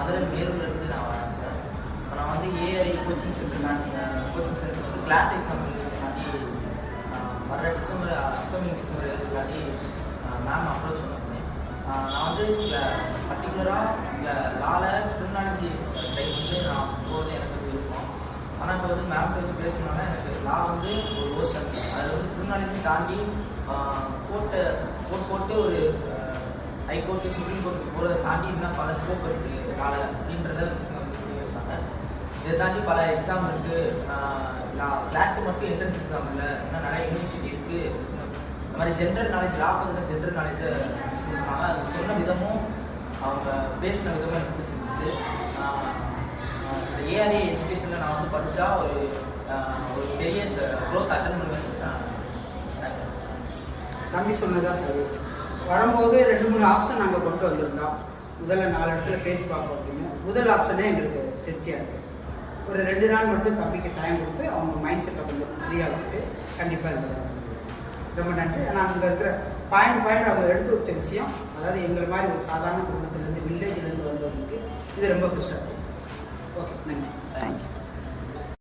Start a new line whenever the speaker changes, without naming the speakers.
மதுரை மேலூர்லேருந்து நான் வரேன். இப்போ நான் வந்து ஏஐ கோச்சிங் சென்டர் வந்து கிளாட் எக்ஸாம் எழுதுறதுக்காண்டி வர்ற அப்கமிங் டிசம்பர் எழுதுறதுக்காண்டி மேம் அப்ரோச் பண்ணியிருந்தேன். நான் வந்து பர்டிகுலராக இல்லை கிரிமினாலஜி சைட் வந்து நான் போகிறது எனக்கு விருப்பம். ஆனால் இப்போ வந்து மேம்கிட்ட வந்து பேசணுன்னா எனக்கு லா வந்து ஒரு ஓஷன், அதில் வந்து கிரிமினாலஜி தாண்டி கோர்ட்டு ஒரு ஹைகோர்ட்டு சுப்ரீம் கோர்ட்டுக்கு போகிறத தாண்டி இன்னும் பல ஸ்கோப் இருக்குது லா அப்படின்றத வச்சாங்க. இதை தாண்டி பல எக்ஸாம் இருக்குது. கிளாட்டு மட்டும் என்ட்ரன்ஸ் எக்ஸாம் இல்லை, இன்னும் நிறைய யூனிவர்சிட்டி இருக்குது. இந்த மாதிரி ஜென்ரல் நாலேஜ் லா பற்றின ஜென்ரல் நாலேஜை சொன்னாங்க. அது சொன்ன விதமும் அவங்க பேசின விதமும் எனக்கு பிடிச்சிருந்துச்சு. ஏஆர்ஏ எஜுகேஷனில் நான் வந்து படித்தா ஒரு பெரிய க்ரோத் அட்டன் பண்ணுவேன்.
தம்பி சொன்னதான் சரி. வரும்போது 2-3 ஆப்ஷன் நாங்கள் கொண்டு வந்திருந்தோம். முதல்ல 4 இடத்துல பேசி பார்ப்போம் அப்படின்னு. முதல் ஆப்ஷனே எங்களுக்கு திருப்தியாக இருக்குது. ஒரு 2 நாள் மட்டும் தம்பிக்கு டைம் கொடுத்து அவங்க மைண்ட் செட்டை கொஞ்சம் ஃப்ரீயாக விட்டு கண்டிப்பாக இருந்தது. ரொம்ப நன்றி. ஆனால் அங்கே இருக்கிற பாயிண்ட் அவங்க எடுத்து வச்ச விஷயம், அதாவது எங்களை மாதிரி ஒரு சாதாரண குடும்பத்திலேருந்து வில்லேஜ்லேருந்து வந்தவங்களுக்கு இது ரொம்ப பெஸ்ட்டாக இருக்குது. ஓகே, நன்றி.
தேங்க்யூ.